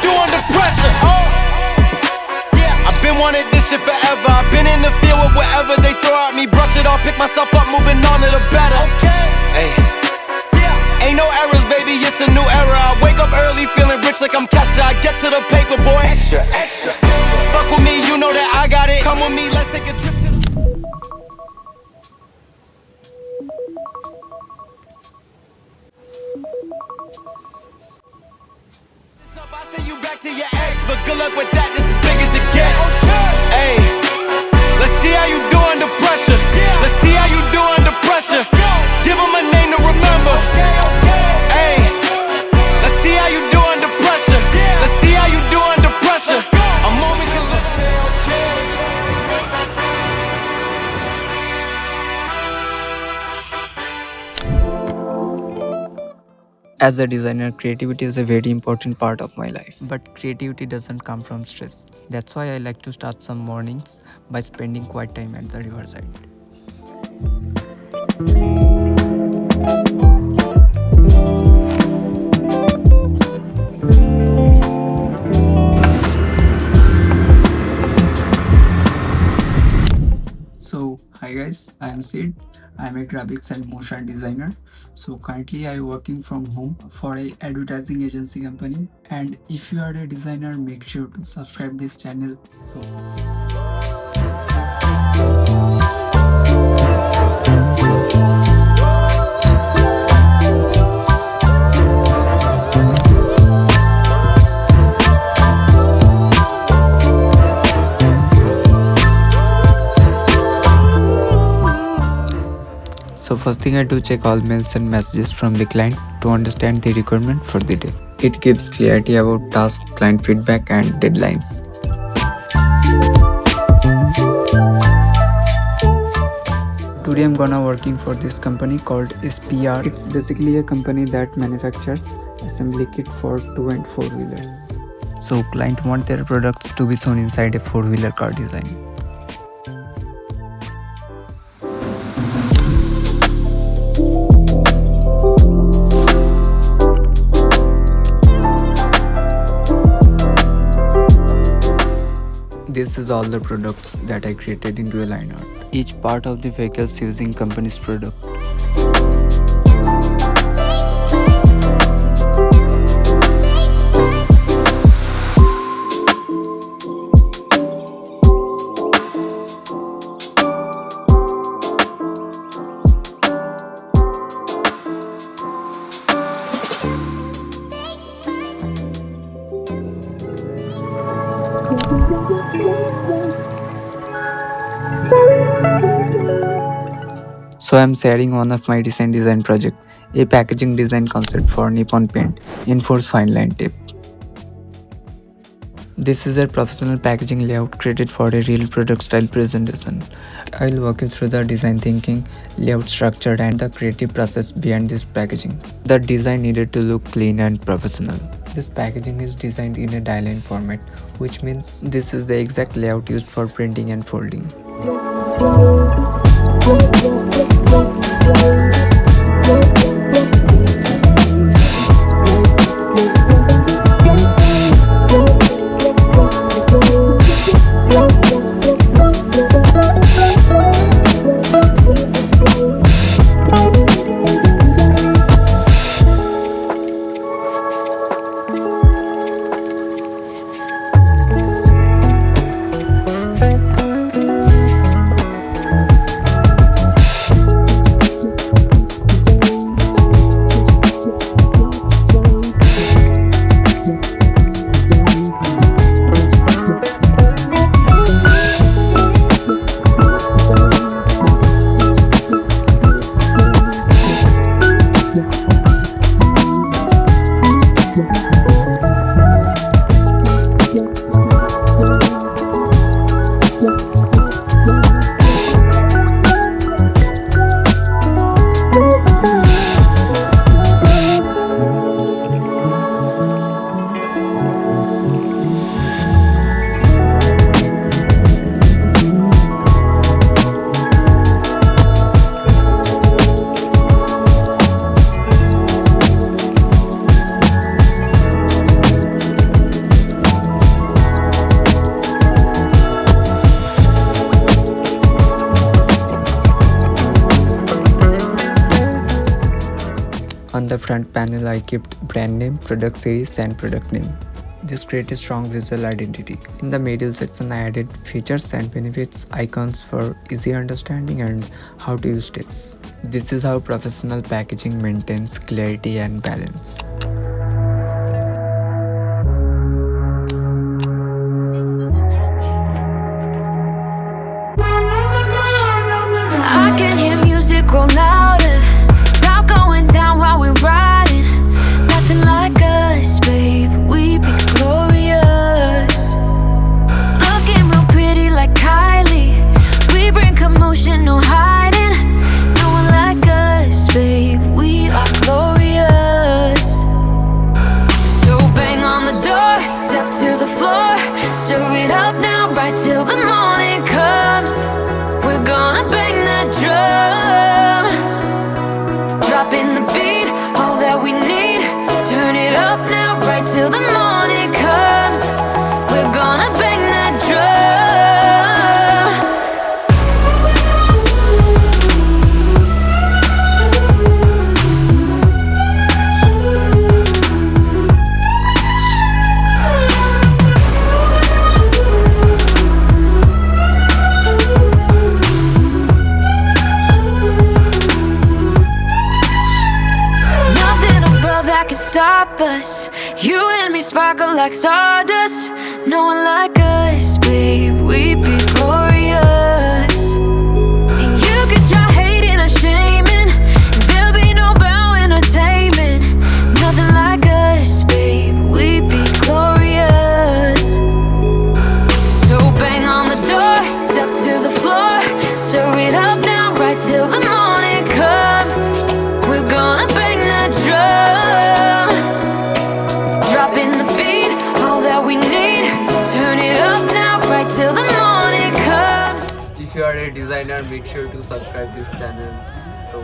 do under pressure? I've been wanting this shit forever. I've been in the field with whatever they throw at me. Brush it off, pick myself up, moving on to the better. Hey. Ain't no errors, baby, it's a new era. I wake up early, feeling rich like I'm Kesha. I get to the paper, boy. Extra, extra. Fuck with me, you know that I got it. Come with me, let's take a trip to I send you back to your ex, but good luck with that, this is big as it gets. Hey, let's see how you do under pressure. Let's see how you do under pressure. Give them a name to remember. Hey, let's see how you do under pressure. Let's see how you do under pressure. A moment can look As a designer, creativity is a very important part of my life. But creativity doesn't come from stress. That's why I like to start some mornings by spending quiet time at the riverside. So, hi guys, I am Sid. I am a graphics and motion designer. So currently I working from home for a advertising agency company. And if you are a designer, make sure to subscribe this channel. So first thing I do, check all mails and messages from the client to understand the requirement for the day. It gives clarity about task, client feedback and deadlines. Today I'm gonna working for this company called SPR. It's basically a company that manufactures assembly kit for 2 and 4 wheelers. So client want their products to be shown inside a 4-wheeler car design. This is all the products that I created into a line art. Each part of the vehicle is using company's product. So I am sharing one of my recent design project, a packaging design concept for Nippon Paint Enforced Fine Line Tape. This is a professional packaging layout created for a real product style presentation. I will walk you through the design thinking, layout structure and the creative process behind this packaging. The design needed to look clean and professional. This packaging is designed in a die-line format, which means this is the exact layout used for printing and folding. On the front panel, I kept brand name, product series, and product name. This created strong visual identity. In the middle section, I added features and benefits icons for easy understanding and how to use tips. This is how professional packaging maintains clarity and balance. I can hear music go louder, top going down while we're riding. Nothing like us, babe, we be glorious. Looking real pretty like Kylie, we bring commotion, no hiding. No one like us, babe, we are glorious. So bang on the door, step to the floor, stir it up now, right till the morning comes. We're gonna bang that drum, dropping the beat, all that we need. Turn it up now, right till the morning comes. We're gonna bang that can stop us. You and me sparkle like stardust. No one like us, babe, we be glorious. And you can try hating or shaming, there'll be no bowing or taming. Nothing like us, babe, we be glorious. So bang on the door, step to the floor, stir it up now, right till the morning comes. We're gonna bang that drum, dropping the beat, all that we need. Turn it up now, right till the morning comes. If you are a designer, make sure to subscribe this channel. So